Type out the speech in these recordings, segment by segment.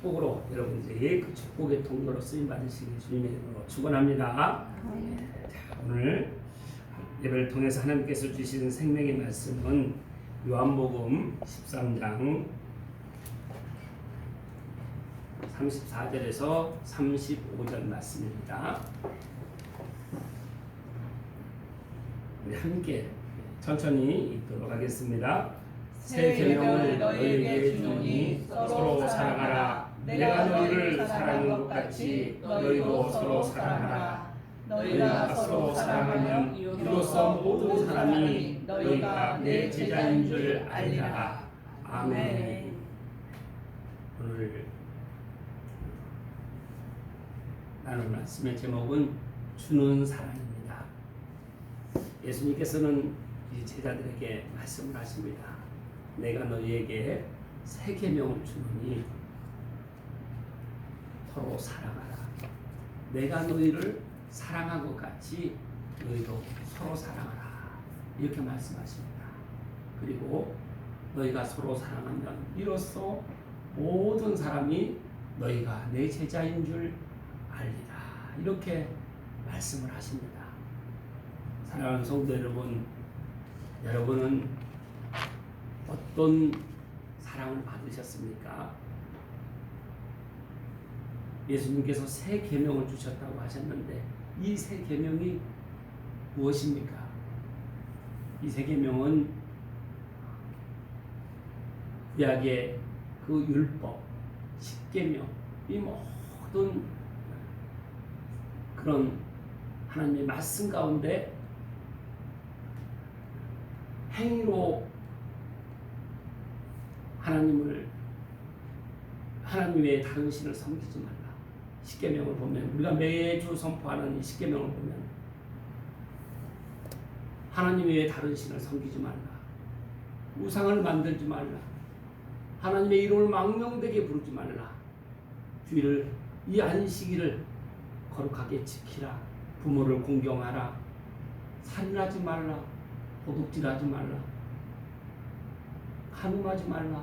축복으로 여러분들이 그 축복의 통로로 쓰임 받으시기 주님의 이름으로 축원합니다. 자, 오늘 예배를 통해서 하나님께서 주시는 생명의 말씀은 요한복음 13장 34절에서 35절 말씀입니다. 우리 함께 천천히 읽도록 하겠습니다. 새 계명을 너희에게 주노니 서로 사랑하라. 내가 너희를 사랑한 것 같이 너희도 서로 사랑하라. 너희가 서로 사랑하면 이로써 모든 사람이 너희가 내 제자인 줄 알리라. 아멘. 오늘 나눌 말씀의 제목은 주는 사랑입니다. 예수님께서는 이 제자들에게 말씀을 하십니다. 내가 너희에게 새 계명을 주노니 서로 사랑하라. 내가 너희를 사랑한 것 같이 너희도 서로 사랑하라. 이렇게 말씀하십니다. 그리고 너희가 서로 사랑하면 이로써 모든 사람이 너희가 내 제자인 줄 알리라. 이렇게 말씀을 하십니다. 사랑하는 성도 여러분, 여러분은 어떤 사랑을 받으셨습니까? 예수님께서 새 계명을 주셨다고 하셨는데 이 새 계명이 무엇입니까? 이 새 계명은 구약의 그 율법, 십계명, 이 모든 그런 하나님의 말씀 가운데 행위로 하나님 외에 다른 신을 섬기지 말라. 십계명을 보면 우리가 매주 선포하는 이 십계명을 보면 하나님 외에 다른 신을 섬기지 말라. 우상을 만들지 말라. 하나님의 이름을 망령되게 부르지 말라. 주일을 이 안식일을 거룩하게 지키라. 부모를 공경하라. 살인하지 말라. 도둑질하지 말라. 간음하지 말라.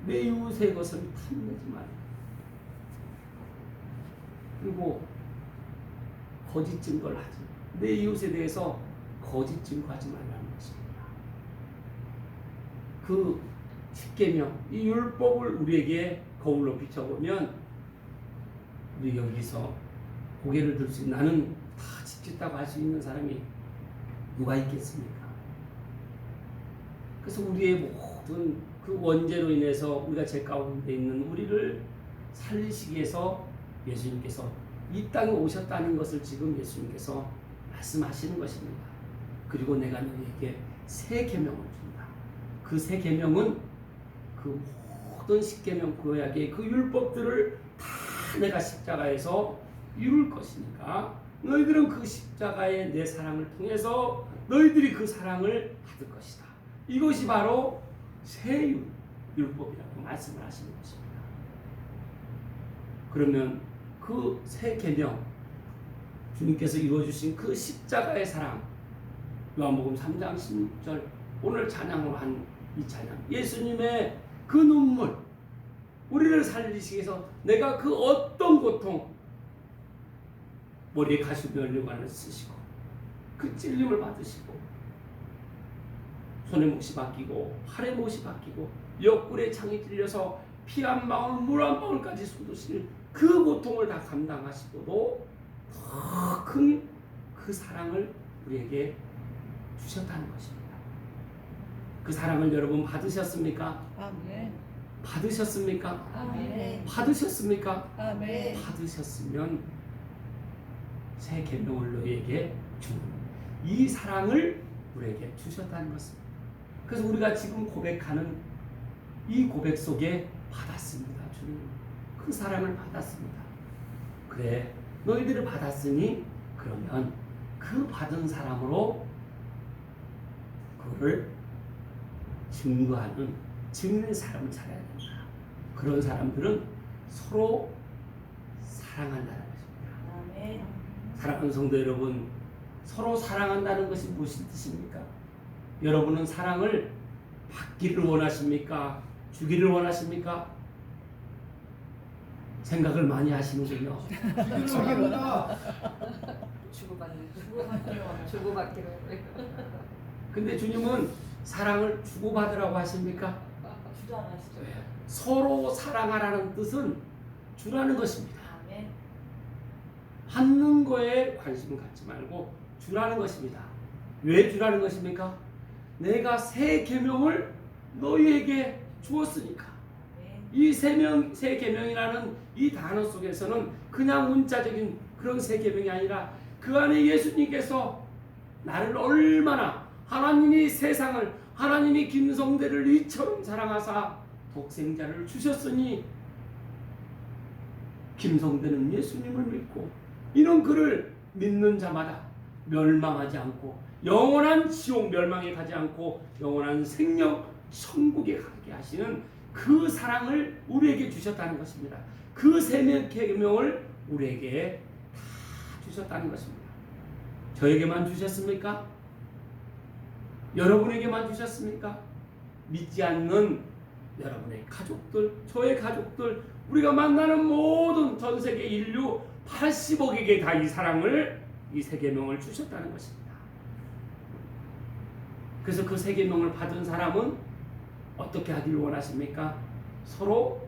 내 이웃의 것을 탐내지 말라. 그리고 거짓 증거를 하지. 내 이웃에 대해서 거짓 증거하지 말라는 것입니다. 그 십계명, 이 율법을 우리에게 거울로 비춰보면 우리 여기서 고개를 들 수 있는, 나는 다 지켰다고 할 수 있는 사람이 누가 있겠습니까? 그래서 우리의 모든 그 원죄로 인해서 우리가 죄 가운데 있는 우리를 살리시기 위해서 예수님께서 이 땅에 오셨다는 것을 지금 예수님께서 말씀하시는 것입니다. 그리고 내가 너희에게 새 계명을 준다. 그 새 계명은 그 모든 십계명 구약의 그 율법들을 다 내가 십자가에서 이룰 것이니까 너희들은 그 십자가의 내 사랑을 통해서 너희들이 그 사랑을 받을 것이다. 이것이 바로 새 율법이라고 말씀을 하시는 것입니다. 그러면 그 새 계명, 주님께서 이루어주신 그 십자가의 사랑, 요한복음 3장 16절 오늘 찬양으로 한 이 찬양, 예수님의 그 눈물, 우리를 살리시기 위해서 내가 그 어떤 고통, 머리에 가시면류관을 쓰시고 그 찔림을 받으시고 손에 몫이 바뀌고 팔에 못이 바뀌고 옆구리에 창이 찔려서 피 한 방울 물 한 방울까지 쏟으실 그 고통을 다 감당하시고도 더 큰 그 사랑을 우리에게 주셨다는 것입니다. 그 사랑을 여러분 받으셨습니까? 아멘. 받으셨습니까? 아멘. 받으셨습니까? 아멘. 받으셨으면 새 계명을 너희에게 주는 이 사랑을 우리에게 주셨다는 것입니다. 그래서 우리가 지금 고백하는 이 고백 속에 받았습니다. 주님, 그 사랑을 받았습니다. 그래, 너희들을 받았으니 그러면 그 받은 사랑으로 그걸 증거하는 증인의 사람을 찾아야 된다. 그런 사람들은 서로 사랑한다는 것입니다. 아멘. 사랑하는 성도 여러분, 서로 사랑한다는 것이 무슨 뜻입니까? 여러분은 사랑을 받기를 원하십니까? 주기를 원하십니까? 생각을 많이 하시는군요. 주고받기로. 근데 주님은 사랑을 주고받으라고 하십니까? 주장하시죠. 서로 사랑하라는 뜻은 주라는 것입니다. 아멘. 받는 거에 관심을 갖지 말고 주라는 것입니다. 왜 주라는 것입니까? 내가 새 계명을 너희에게 주었으니까. 이 새 계명이라는 이 단어 속에서는 그냥 문자적인 그런 새 계명이 아니라 그 안에 예수님께서 나를 얼마나 하나님이 세상을 하나님이 김성대를 이처럼 사랑하사 독생자를 주셨으니 김성대는 예수님을 믿고 이런 그를 믿는 자마다 멸망하지 않고 영원한 지옥 멸망에 가지 않고 영원한 생명 천국에 가게 하시는 그 사랑을 우리에게 주셨다는 것입니다. 그 새 계명을 우리에게 다 주셨다는 것입니다. 저에게만 주셨습니까? 여러분에게만 주셨습니까? 믿지 않는 여러분의 가족들, 저의 가족들, 우리가 만나는 모든 전 세계 인류 80억에게 다 이 사랑을, 이 새 계명을 주셨다는 것입니다. 그래서 그 새 계명을 받은 사람은 어떻게 하기를 원하십니까? 서로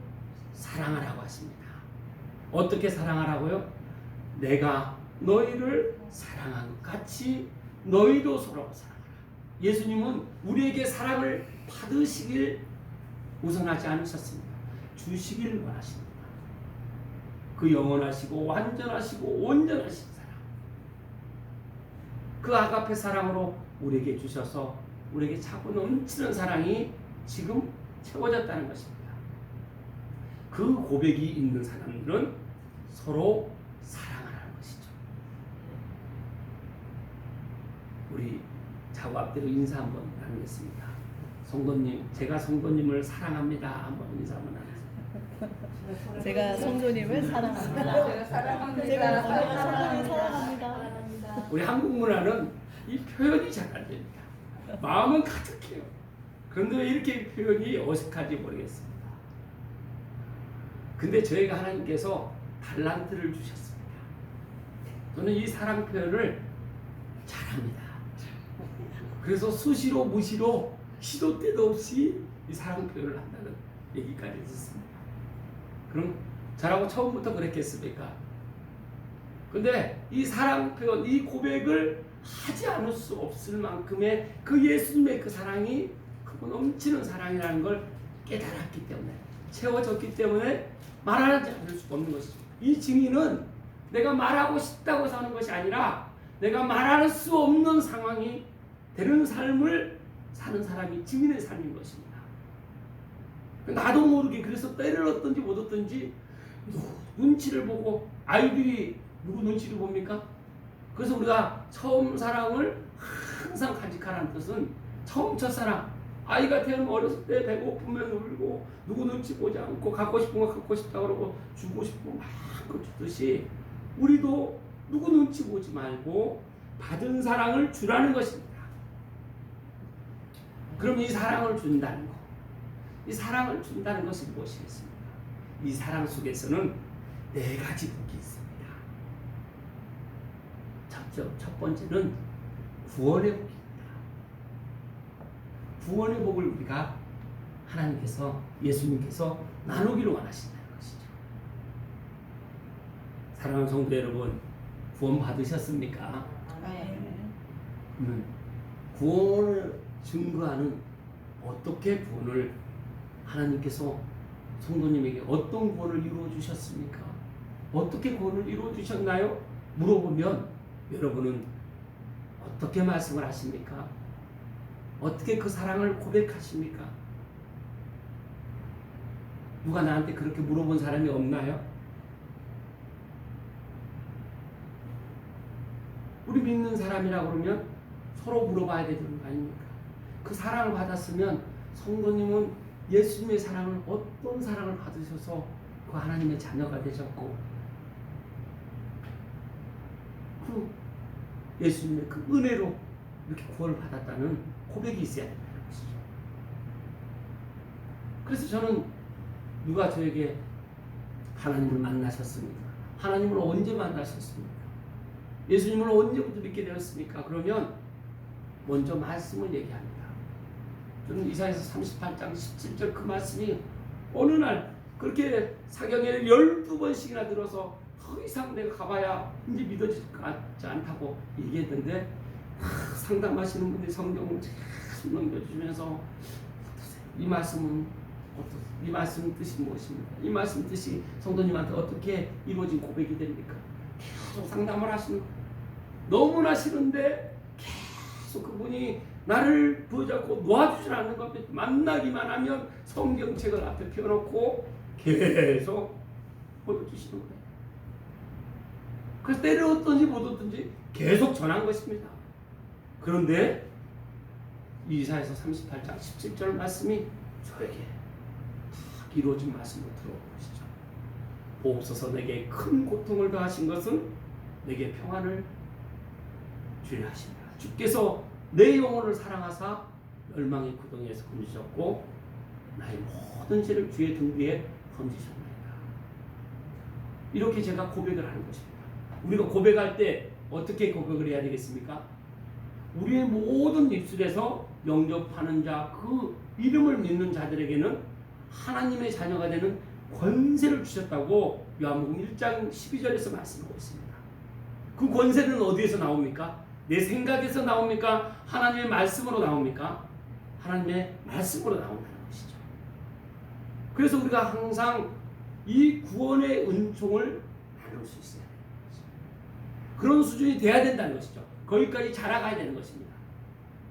사랑하라고 하십니다. 어떻게 사랑하라고요? 내가 너희를 사랑한 것 같이 너희도 서로 사랑하라. 예수님은 우리에게 사랑을 받으시길 우선하지 않으셨습니다. 주시길 원하십니다. 그 영원하시고 완전하시고 온전하신 사랑, 그 아가페 사랑으로 우리에게 주셔서 우리에게 차고 넘치는 사랑이 지금 채워졌다는 것입니다. 그 고백이 있는 사람들은 서로 사랑하라는 것이죠. 우리 자고 앞뒤로 인사 한번 나누겠습니다. 성도님, 제가 성도님을 사랑합니다. 한번 인사 한번 나누겠습니다. 제가 성도님을 사랑합니다. 제가 사랑합니다. 제가 성도님을 사랑합니다. 우리 한국 문화는 이 표현이 잘 안 됩니다. 마음은 가득해요. 그런데 왜 이렇게 표현이 어색한지 모르겠습니다. 근데 저희가 하나님께서 달란트를 주셨습니다. 저는 이 사랑 표현을 잘합니다. 그래서 수시로 무시로 시도 때도 없이 이 사랑 표현을 한다는 얘기까지 있었습니다. 그럼 저라고 처음부터 그랬겠습니까? 근데 이 사랑 표현, 이 고백을 하지 않을 수 없을 만큼의 그 예수님의 그 사랑이 크고 넘치는 사랑이라는 걸 깨달았기 때문에, 채워졌기 때문에 말하지 않을 수 없는 것이죠. 이 증인은 내가 말하고 싶다고 하는 것이 아니라 내가 말할 수 없는 상황이 되는 삶을 사는 사람이 증인의 삶인 것입니다. 나도 모르게 그래서 때를 얻든지 못 얻든지 눈치를 보고, 아이들이 누구 눈치를 봅니까? 그래서 우리가 처음 사랑을 항상 간직하라는 뜻은 처음 첫사랑, 아이가 태어나면 어렸을 때 배고프면 울고 누구 눈치 보지 않고 갖고 싶은 거 갖고 싶다 그러고 주고 싶은 거 마음껏 주듯이 우리도 누구 눈치 보지 말고 받은 사랑을 주라는 것입니다. 그럼 이 사랑을 준다는 것, 이 사랑을 준다는 것이 무엇이겠습니까? 이 사랑 속에서는 네 가지 복이 있습니다. 첫 번째는 구원의 복입니다. 구원의 복을 우리가 하나님께서, 예수님께서 나누기를 원하신다는 것이죠. 사랑하는 성도 여러분, 구원 받으셨습니까? 구원을 증거하는, 어떻게 구원을 하나님께서 성도님에게 어떤 구원을 이루어 주셨습니까? 어떻게 구원을 이루어 주셨나요? 물어보면 여러분은 어떻게 말씀을 하십니까? 어떻게 그 사랑을 고백하십니까? 누가 나한테 그렇게 물어본 사람이 없나요? 우리 믿는 사람이라고 그러면 서로 물어봐야 되는 거 아닙니까? 그 사랑을 받았으면 성도님은 예수님의 사랑을, 어떤 사랑을 받으셔서 그 하나님의 자녀가 되셨고 그 예수님의 그 은혜로 이렇게 구원을 받았다는 고백이 있어야 된다는 것이죠. 그래서 저는 누가 저에게 하나님을 만나셨습니까? 하나님을 언제 만나셨습니까? 예수님을 언제부터 믿게 되었습니까? 그러면 먼저 말씀을 얘기합니다. 저는 이사야서 38장 17절 그 말씀이 어느 날 그렇게 사경에를 12번씩이나 들어서 더 이상 내가 가봐야 이제 믿어지지 않다고 얘기했는데 상담하시는 분들이 성경을 계속 넘겨주면서 이 말씀은 이 말씀 뜻이 무엇입니까? 이 말씀 뜻이 성도님한테 어떻게 이루어진 고백이 됩니까? 계속 상담을 하시는 거예요. 너무나 싫은데 계속 그분이 나를 부여잡고 놓아주질 않는 것 같아요. 만나기만 하면 성경책을 앞에 펴놓고 계속 보여주시는 거예요. 그래서 때를 얻든지 못 얻든지 계속 전한 것입니다. 그런데 이사야서 38장 17절 말씀이 저에게 딱 이루어진 말씀을 들어보시죠. 보옵소서 내게 큰 고통을 더하신 것은 내게 평안을 주려 하십니다. 주께서 내 영혼을 사랑하사 멸망의 구덩이에서 건지셨고 나의 모든 죄를 주의 등 위에 던지셨나이다. 이렇게 제가 고백을 하는 것입니다. 우리가 고백할 때 어떻게 고백을 해야 되겠습니까? 우리의 모든 입술에서 영접하는 자, 그 이름을 믿는 자들에게는 하나님의 자녀가 되는 권세를 주셨다고 요한복음 1장 12절에서 말씀하고 있습니다. 그 권세는 어디에서 나옵니까? 내 생각에서 나옵니까? 하나님의 말씀으로 나옵니까? 하나님의 말씀으로 나온다는 것이죠. 그래서 우리가 항상 이 구원의 은총을 나눌 수 있어야 되는 것이죠. 그런 수준이 돼야 된다는 것이죠. 거기까지 자라가야 되는 것입니다.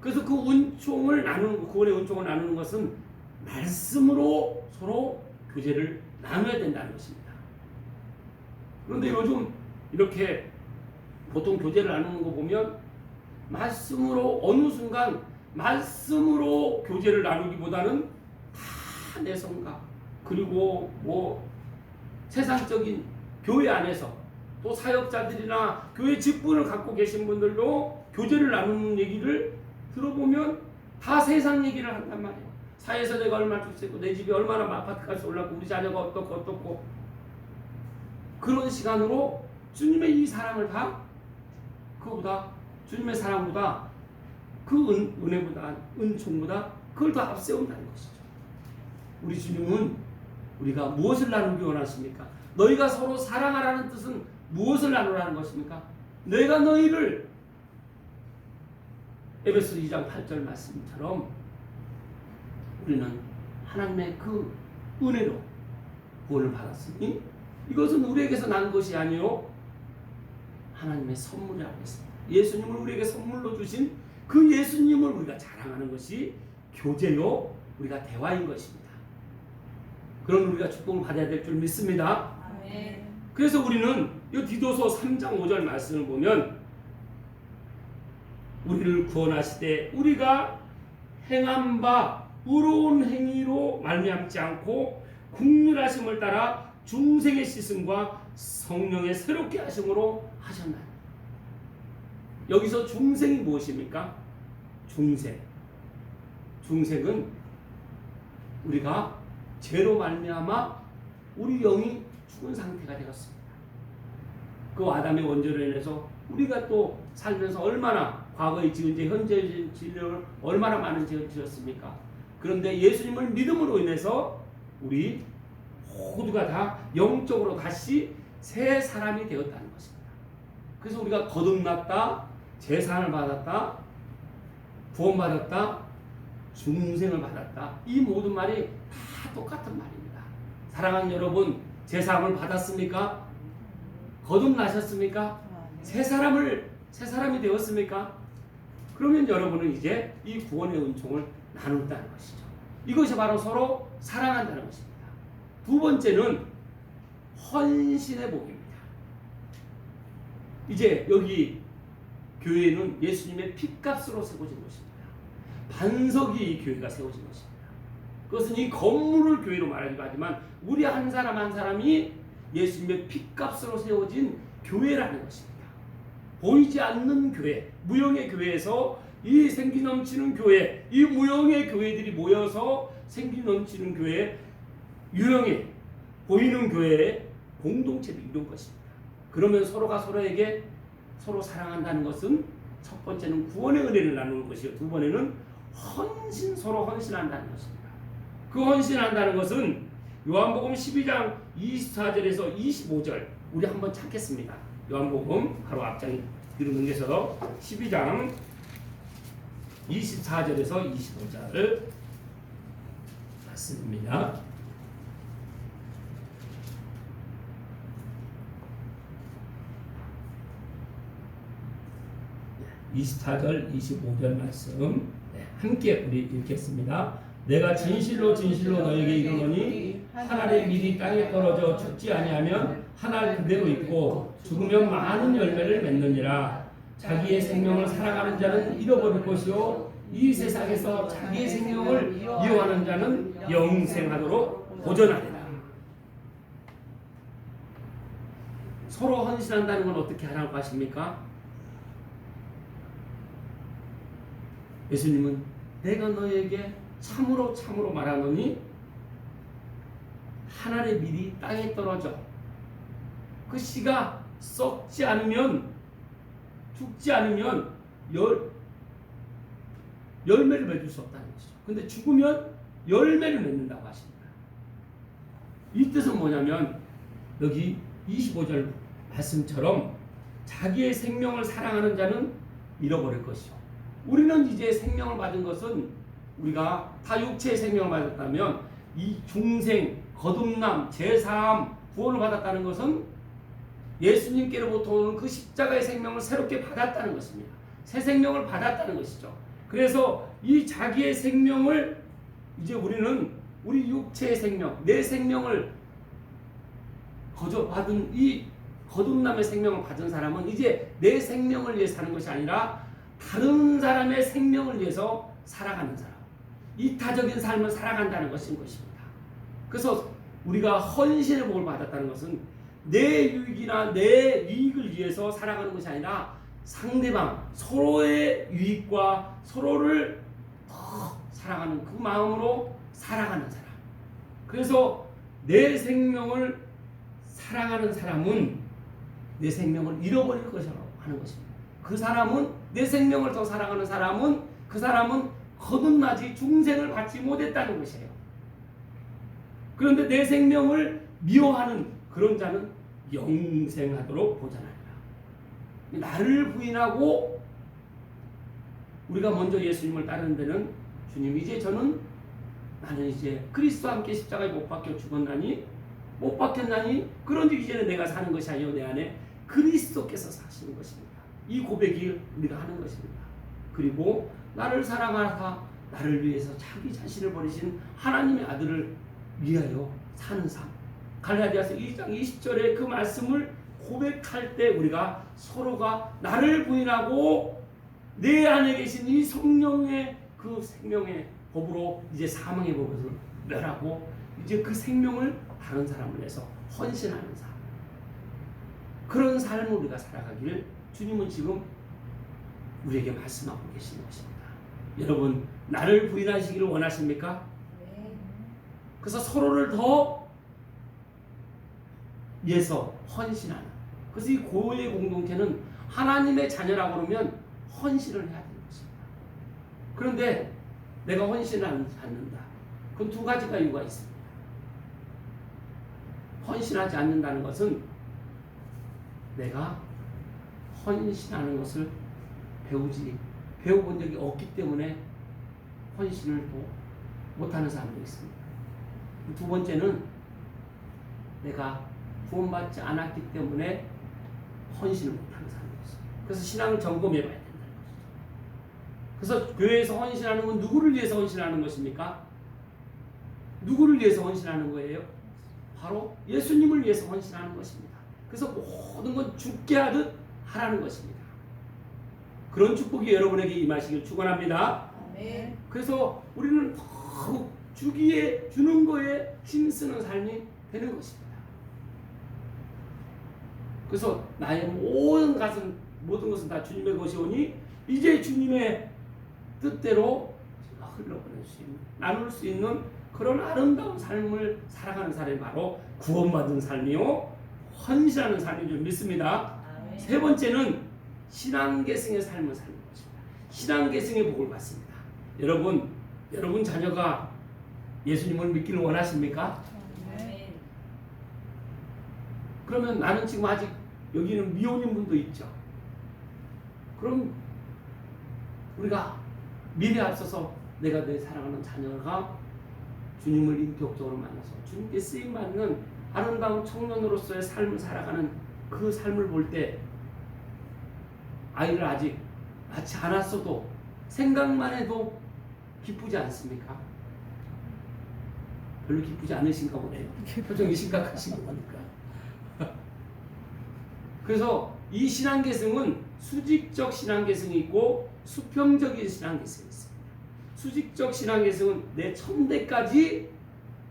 그래서 그 은총을 나누는, 구원의 은총을 나누는 것은 말씀으로 서로 교제를 나눠야 된다는 것입니다. 그런데 요즘 이렇게 보통 교제를 나누는 거 보면 말씀으로 어느 순간 말씀으로 교제를 나누기보다는 다 내 생각 그리고 뭐 세상적인 교회 안에서 또 사역자들이나 교회 직분을 갖고 계신 분들도 교제를 나누는 얘기를 들어보면 다 세상 얘기를 한단 말이에요. 사회에서 내가 얼마나 출세했고 내 집이 얼마나 아파트까지 올랐고 우리 자녀가 어떻고 그런 시간으로 주님의 이 사랑을 다 그거보다 주님의 사랑보다 그 은혜보다 은총보다 그걸 더 앞세운다는 것이죠. 우리 주님은 우리가 무엇을 나누기 원하십니까? 너희가 서로 사랑하라는 뜻은 무엇을 나누라는 것입니까? 내가 너희를 에베소 2장 8절 말씀처럼 우리는 하나님의 그 은혜로 구원을 받았으니 이것은 우리에게서 난 것이 아니요 하나님의 선물이라고 했습니다. 예수님을 우리에게 선물로 주신 그 예수님을 우리가 자랑하는 것이 교제요 우리가 대화인 것입니다. 그럼 우리가 축복을 받아야 될 줄 믿습니다. 아멘. 그래서 우리는 이 디도서 3장 5절 말씀을 보면 우리를 구원하시되 우리가 행한 바 의로운 행위로 말미암지 않고 국률하심을 따라 중생의 씻음과 성령의 새롭게 하심으로 하셨나니. 여기서 중생이 무엇입니까? 중생은 우리가 죄로 말미암아 우리 영이 죽은 상태가 되었습니다. 그 아담의 원죄로 인해서 우리가 또 살면서 얼마나 과거에 지은 죄, 현재 지은 얼마나 많은 죄를 지었습니까? 그런데 예수님을 믿음으로 인해서 우리 모두가 다 영적으로 다시 새 사람이 되었다는 것입니다. 그래서 우리가 거듭났다, 제사를 받았다, 구원받았다, 중생을 받았다. 이 모든 말이 다 똑같은 말입니다. 사랑하는 여러분, 제사함을 받았습니까? 거듭나셨습니까? 새 사람이 되었습니까? 그러면 여러분은 이제 이 구원의 은총을 나눈다는 것이죠. 이것이 바로 서로 사랑한다는 것입니다. 두 번째는 헌신의 복입니다. 이제 여기 교회는 예수님의 핏값으로 세워진 것입니다. 반석이 이 교회가 세워진 것입니다. 그것은 이 건물을 교회로 말하기도 하지만 우리 한 사람 한 사람이 예수님의 핏값으로 세워진 교회라는 것입니다. 보이지 않는 교회, 무형의 교회에서 이 생기 넘치는 교회, 이 무형의 교회들이 모여서 생기 넘치는 교회, 유형의 보이는 교회에 공동체를 이룬 것입니다. 그러면 서로가 서로에게 서로 사랑한다는 것은 첫 번째는 구원의 은혜를 나누는 것이요, 두 번에는 서로 헌신한다는 것입니다. 그 헌신한다는 것은 요한복음 12장 24절에서 25절 우리 한번 찾겠습니다. 요한복음 바로 앞장 뒤로 넘겨서 12장 24절에서 25절 말씀입니다. 24절 25절 말씀 함께 우리 읽겠습니다. 내가 진실로 진실로 너에게 이르노니 한 알의 밀이 땅에 떨어져 죽지 아니하면 한 알 그대로 있고 죽으면 많은 열매를 맺느니라. 자기의 생명을 사랑하는 자는 잃어버릴 것이요 이 세상에서 자기의 생명을 이용하는 자는 영생하도록 보존하리라. 서로 헌신한다는 건 어떻게 하라고 하십니까? 예수님은 내가 너에게 참으로 참으로 말하노니 한 알의 밀이 땅에 떨어져 그 씨가 썩지 않으면 죽지 않으면 열매를 맺을 수 없다는 것이죠. 근데 죽으면 열매를 맺는다고 하십니다. 이 뜻은 뭐냐면 여기 25절 말씀처럼 자기의 생명을 사랑하는 자는 잃어버릴 것이요. 우리는 이제 생명을 받은 것은 우리가 다 육체의 생명을 받았다면 이 중생, 거듭남, 제사함, 구원을 받았다는 것은 예수님께로부터 오는 그 십자가의 생명을 새롭게 받았다는 것입니다. 새 생명을 받았다는 것이죠. 그래서 이 자기의 생명을 이제 우리는 우리 육체의 생명, 내 생명을 받은 이 거듭남의 생명을 받은 사람은 이제 내 생명을 위해 사는 것이 아니라 다른 사람의 생명을 위해서 살아가는 사람, 이타적인 삶을 살아간다는 것인 것입니다. 그래서 우리가 헌신의 복을 받았다는 것은 내 유익이나 내 이익을 위해서 살아가는 것이 아니라 상대방, 서로의 유익과 서로를 더 사랑하는 그 마음으로 살아가는 사람. 그래서 내 생명을 사랑하는 사람은 내 생명을 잃어버릴 것이라고 하는 것입니다. 그 사람은 내 생명을 더 사랑하는 사람은 그 사람은 거듭나지 중생을 받지 못했다는 것이에요. 그런데 내 생명을 미워하는 그런 자는 영생하도록 보존하리라. 나를 부인하고 우리가 먼저 예수님을 따르는 데는 주님 이제 나는 이제 그리스도와 함께 십자가에 못 박혀 죽었나니 못 박혔나니 그런즉 이제는 내가 사는 것이 아니요 내 안에 그리스도께서 사시는 것입니다. 이 고백이 우리가 하는 것입니다. 그리고 나를 사랑하사 나를 위해서 자기 자신을 버리신 하나님의 아들을 위하여 사는 삶. 갈라디아서 2장 20절의 그 말씀을 고백할 때 우리가 서로가 나를 부인하고 내 안에 계신 이 성령의 그 생명의 법으로 이제 사망의 법을 멸하고 이제 그 생명을 다른 사람을 위해서 헌신하는 삶. 그런 삶을 우리가 살아가기를 주님은 지금 우리에게 말씀하고 계시는 것입니다. 여러분 나를 부인하시기를 원하십니까? 네. 그래서 서로를 더 위해서 헌신하는. 그래서 이 고의 공동체는 하나님의 자녀라고 그러면 헌신을 해야 되는 것입니다. 그런데 내가 헌신을 않는다. 그건 두 가지가 이유가 있습니다. 헌신하지 않는다는 것은 내가 헌신하는 것을 배워본 적이 없기 때문에 헌신을 못하는 사람도 있습니다. 두 번째는 내가 구원받지 않았기 때문에 헌신을 못하는 사람도 있습니다. 그래서 신앙을 점검해 봐야 된다는 것이죠. 그래서 교회에서 헌신하는 건 누구를 위해서 헌신하는 것입니까? 누구를 위해서 헌신하는 거예요? 바로 예수님을 위해서 헌신하는 것입니다. 그래서 모든 건 죽게 하듯 하라는 것입니다. 그런 축복이 여러분에게 임하시길 축원합니다. 네. 그래서 우리는 더욱 주는 거에 힘쓰는 삶이 되는 것입니다. 그래서 나의 모든 것은 다 주님의 것이오니 이제 주님의 뜻대로 흘러보낼 수 있는, 나눌 수 있는 그런 아름다운 삶을 살아가는 사람이 바로 구원받은 삶이요 헌신하는 삶인 줄 믿습니다. 아멘. 세 번째는 신앙계승의 삶을 사는 것입니다. 신앙계승의 복을 받습니다. 여러분 자녀가 예수님을 믿기를 원하십니까? 아멘. 그러면 나는 지금 아직 여기는 미혼인 분도 있죠. 그럼 우리가 미래에 앞서서 내가 내 사랑하는 자녀가 주님을 인격적으로 만나서 주님께 쓰임받는 아름다운 청년으로서의 삶을 살아가는 그 삶을 볼 때 아이를 아직 낳지 않았어도 생각만 해도 기쁘지 않습니까? 별로 기쁘지 않으신가 보네요. 표정이 심각하신 거 보니까. 그래서 이 신앙계승은 수직적 신앙계승이 있고 수평적인 신앙계승이 있습니다. 수직적 신앙계승은 내 천대까지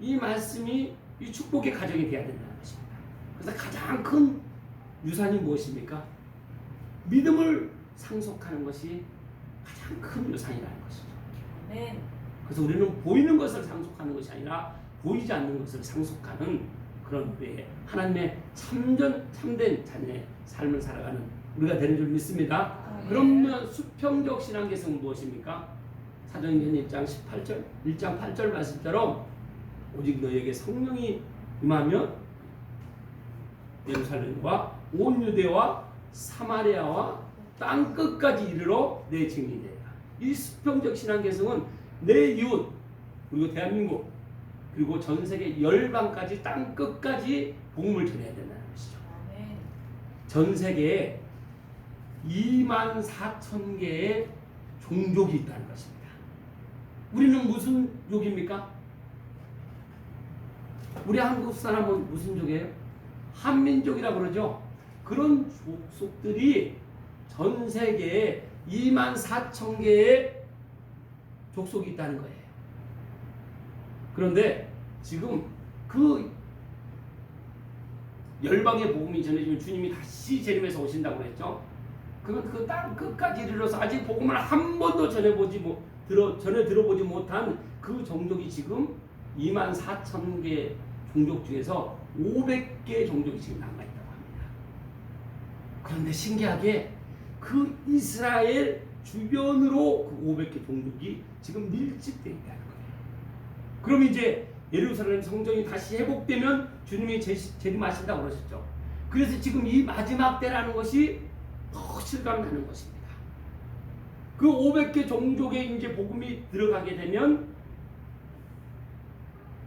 이 말씀이 이 축복의 가정이 되어야 된다는 것입니다. 그래서 가장 큰 유산이 무엇입니까? 믿음을 상속하는 것이 가장 큰 유산이라는 것이죠. 아멘. 그래서 우리는 보이는 것을 상속하는 것이 아니라 보이지 않는 것을 상속하는 그런 우리의 하나님의 참된 자녀의 삶을 살아가는 우리가 되는 줄 믿습니다. 아멘. 그러면 수평적 신앙계승은 무엇입니까? 사도행전 1장 8절 말씀처럼 오직 너에게 성령이 임하면 예루살렘과 온 유대와 사마리아와 땅 끝까지 이르러 내 증인이 되리라. 이 수평적 신앙계승은 내 이웃 그리고 대한민국 그리고 전 세계 열방까지 땅 끝까지 복음을 전해야 된다는 것이죠. 아멘. 전 세계에 24,000개의 종족이 있다는 것입니다. 우리는 무슨 족입니까? 우리 한국 사람은 무슨 족이에요? 한민족이라고 그러죠. 그런 족속들이 전 세계에 24,000개의 족속이 있다는 거예요. 그런데 지금 그 열방의 복음이 전해지면 주님이 다시 재림해서 오신다고 그랬죠. 그건 그 땅 끝까지 이르러서 아직 복음을 한 번도 전해 들어보지 못한 그 종족이 지금 24,000개 종족 중에서 500개 종족이 지금 남아있다고 합니다. 그런데 신기하게 그 이스라엘 주변으로 그 500개 종족이 지금 밀집되어 있다는 거예요. 그럼 이제 예루살렘 성전이 다시 회복되면 주님이 재림하신다고 그러셨죠. 그래서 지금 이 마지막 때라는 것이 더 실감나는 것입니다. 그 500개 종족에 이제 복음이 들어가게 되면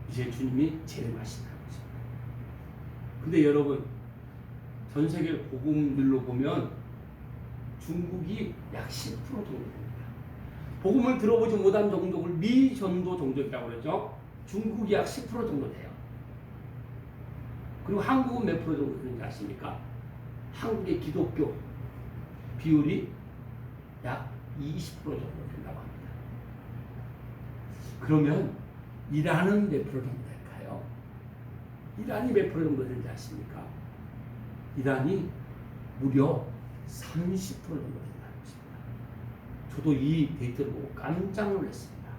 이제 주님이 재림하신다는 것입니다. 근데 여러분 전 세계 복음들로 보면 중국이 약 10% 정도 됩니다. 복음을 들어보지 못한 종족을 미전도 종족이라고 그러죠. 중국이 약 10% 정도 돼요. 그리고 한국은 몇 프로 정도 되는지 아십니까? 한국의 기독교 비율이 약 20% 정도 된다고 합니다. 그러면 이란은 몇 프로 정도 될까요? 이란이 몇 프로 정도 되는지 아십니까? 이란이 무려 30% 정도 된다는 것입니다. 저도 이 데이터를 보고 깜짝 놀랐습니다.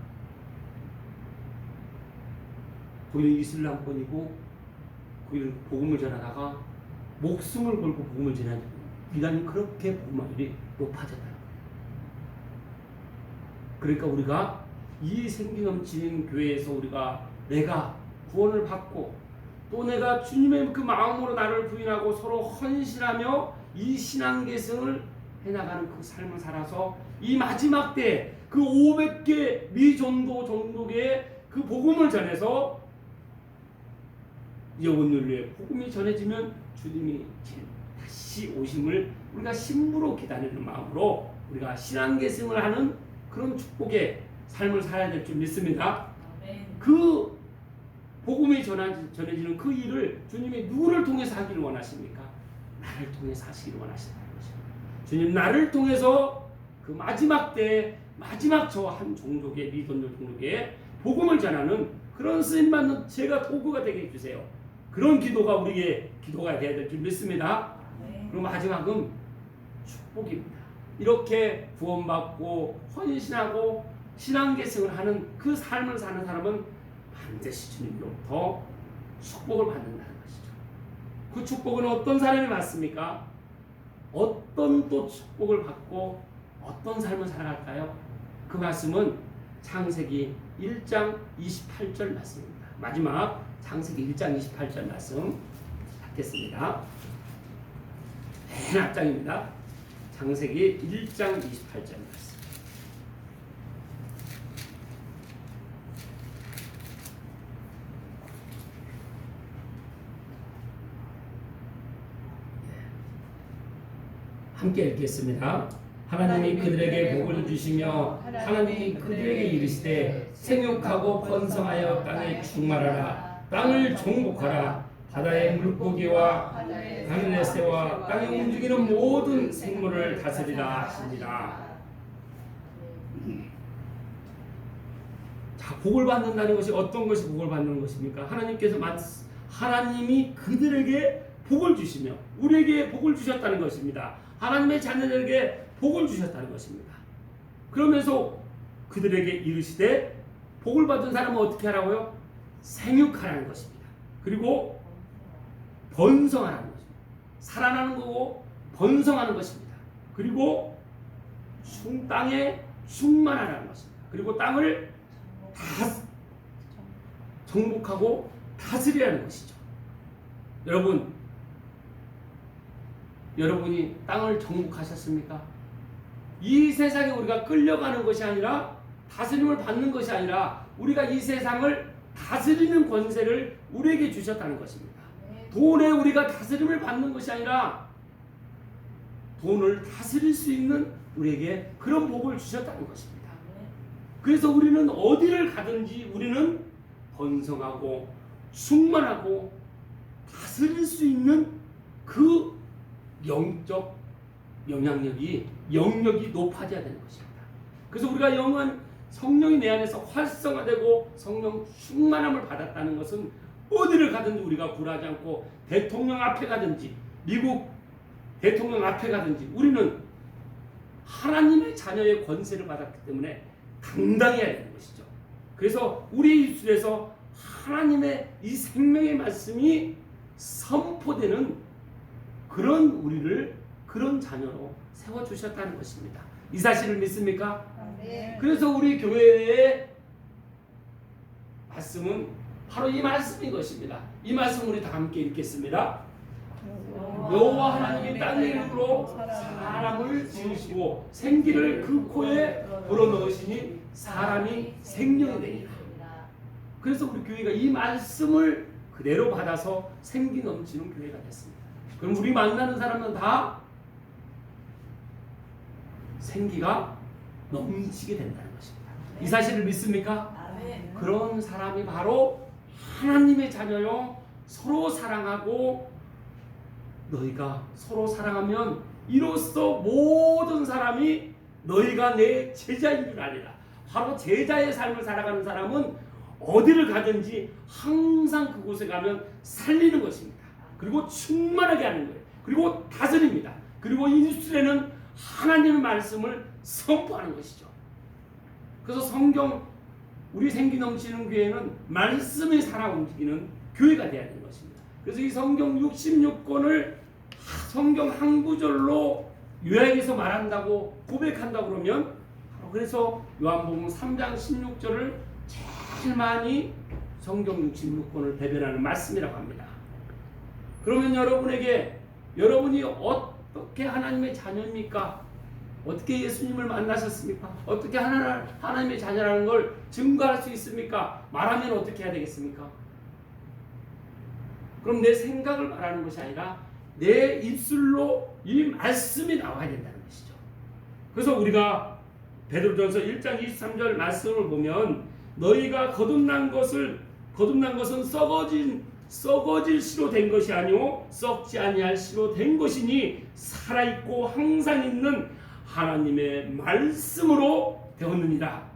거기는 이슬람권이고 거기는 복음을 전하다가 목숨을 걸고 복음을 전하는 이란이 그렇게 복음화율이 높아졌다는 거예요. 그러니까 우리가 이 생기 넘치는 교회에서 내가 구원을 받고 또 내가 주님의 그 마음으로 나를 부인하고 서로 헌신하며 이 신앙계승을 해나가는 그 삶을 살아서 이 마지막 때 그 500개 미전도 종족의 그 복음을 전해서 영원 윤리의 복음이 전해지면 주님이 다시 오심을 우리가 심부로 기다리는 마음으로 우리가 신앙계승을 하는 그런 축복의 삶을 살아야 될 줄 믿습니다. 아멘. 그 복음이 전해지는 그 일을 주님이 누구를 통해서 하기를 원하십니까? 나를 통해서 하시기를 원하신다는 것입니다. 주님 나를 통해서 그 마지막 때 마지막 저 한 종족의 미전도 종족의 복음을 전하는 그런 쓰임받는 제가 도구가 되게 해주세요. 그런 기도가 우리의 기도가 되어야 될 줄 믿습니다. 아멘. 그리고 마지막은 축복입니다. 이렇게 구원받고 헌신하고 신앙계승을 하는 그 삶을 사는 사람은 반드시 주님으로부터 축복을 받는다는 것이죠. 그 축복은 어떤 사람이 받습니까? 어떤 또 축복을 받고 어떤 삶을 살아갈까요? 그 말씀은 창세기 1장 28절 말씀입니다. 마지막 창세기 1장 28절 말씀 받겠습니다. 맨 앞장입니다. 창세기 1장 28절 말씀. 함께 읽겠습니다. 하나님이 그들에게 복을 주시며 하나님이 그들에게 이르시되 생육하고 번성하여 땅에 충만하라. 땅을 정복하라. 바다의 물고기와 하늘의 새와 땅에 움직이는 모든 생물을 다스리라 하시니라. 자, 복을 받는다는 것이 어떤 것이 복을 받는 것입니까? 하나님이 그들에게 복을 주시며 우리에게 복을 주셨다는 것입니다. 하나님의 자녀들에게 복을 주셨다는 것입니다. 그러면서 그들에게 이르시되 복을 받은 사람은 어떻게 하라고요? 생육하라는 것입니다. 그리고 번성하라는 것입니다. 살아나는 거고 번성하는 것입니다. 그리고 땅에 충만하라는 것입니다. 그리고 땅을 정복하고 다스리라는 것이죠. 여러분이 땅을 정복하셨습니까? 이 세상에 우리가 끌려가는 것이 아니라 다스림을 받는 것이 아니라 우리가 이 세상을 다스리는 권세를 우리에게 주셨다는 것입니다. 돈에 우리가 다스림을 받는 것이 아니라 돈을 다스릴 수 있는 우리에게 그런 복을 주셨다는 것입니다. 그래서 우리는 어디를 가든지 우리는 번성하고 충만하고 다스릴 수 있는 그 영적 영역이 높아져야 되는 것입니다. 그래서 우리가 성령이 내 안에서 활성화되고 성령 충만함을 받았다는 것은 어디를 가든지 우리가 굴하지 않고 대통령 앞에 가든지 미국 대통령 앞에 가든지 우리는 하나님의 자녀의 권세를 받았기 때문에 당당해야 되는 것이죠. 그래서 우리 입술에서 하나님의 이 생명의 말씀이 선포되는 그런 우리를 그런 자녀로 세워주셨다는 것입니다. 이 사실을 믿습니까? 네. 그래서 우리 교회의 말씀은 바로 이 말씀인 것입니다. 이 말씀 우리 다 함께 읽겠습니다. 여호와 하나님이 땅 위로 사람을 지으시고 생기를 그 코에 불어넣으시니 사람이 생명이 되니라. 그래서 우리 교회가 이 말씀을 그대로 받아서 생기 넘치는 교회가 됐습니다. 그럼 우리 만나는 사람은 다 생기가 넘치게 된다는 것입니다. 이 사실을 믿습니까? 그런 사람이 바로 하나님의 자녀요. 서로 사랑하고 너희가 서로 사랑하면 이로써 모든 사람이 너희가 내 제자인 줄 알리라. 바로 제자의 삶을 살아가는 사람은 어디를 가든지 항상 그곳에 가면 살리는 것입니다. 그리고 충만하게 하는 거예요. 그리고 다스립니다. 그리고 입술에는 하나님의 말씀을 선포하는 것이죠. 그래서 우리 생기 넘치는 교회는 말씀이 살아 움직이는 교회가 되어야 되는 것입니다. 그래서 이 성경 66권을 성경 한 구절로 요약해서 말한다고 고백한다고 그러면 그래서 요한복음 3장 16절을 제일 많이 성경 66권을 대변하는 말씀이라고 합니다. 그러면 여러분이 어떻게 하나님의 자녀입니까? 어떻게 예수님을 만나셨습니까? 어떻게 하나님의 자녀라는 걸 증거할 수 있습니까? 말하면 어떻게 해야 되겠습니까? 그럼 내 생각을 말하는 것이 아니라 내 입술로 이 말씀이 나와야 된다는 것이죠. 그래서 우리가 베드로전서 1장 23절 말씀을 보면 너희가 거듭난 것은 썩어질 씨로 된 것이 아니오 썩지 아니할 씨로 된 것이니 살아있고 항상 있는 하나님의 말씀으로 되었느니라.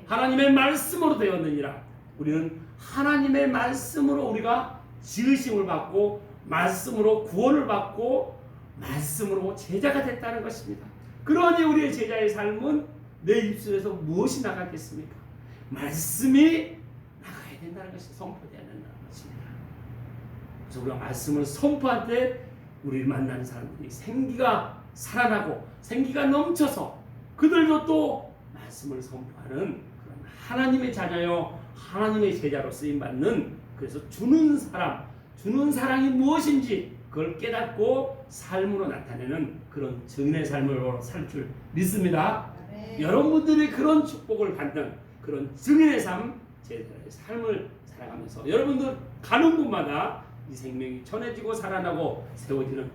하나님의 말씀으로 되었느니라. 우리는 하나님의 말씀으로 우리가 지으심을 받고 말씀으로 구원을 받고 말씀으로 제자가 됐다는 것입니다. 그러니 우리의 제자의 삶은 내 입술에서 무엇이 나가겠습니까? 말씀이 나가야 된다는 것이 선포되어야 된다는 것입니다. 그래서 우리가 말씀을 선포할 때 우리를 만나는 사람들이 생기가 살아나고 생기가 넘쳐서 그들도 또 말씀을 선포하는 그런 하나님의 자녀요 하나님의 제자로 쓰임받는 그래서 주는 사랑이 무엇인지 그걸 깨닫고 삶으로 나타내는 그런 증인의 삶으로 살 줄 믿습니다. 여러분들이 그런 축복을 받는 그런 증인의 삶, 제자의 삶을 살아가면서 여러분들 가는 곳마다 이 생명이 전해지고 살아나고 세워지는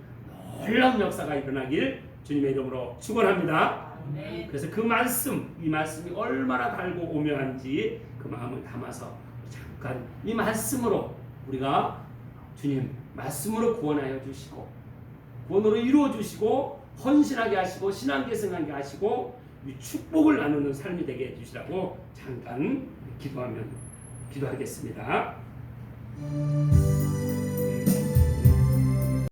놀라운 역사가 일어나길 주님의 이름으로 축원합니다. 그래서 그 말씀, 이 말씀이 얼마나 달고 오묘한지 그 마음을 담아서 잠깐 이 말씀으로 우리가 주님 말씀으로 구원하여 주시고 구원으로 이루어 주시고 헌신하게 하시고 신앙 계승하게 하시고 이 축복을 나누는 삶이 되게 해주시라고 잠깐 기도하겠습니다.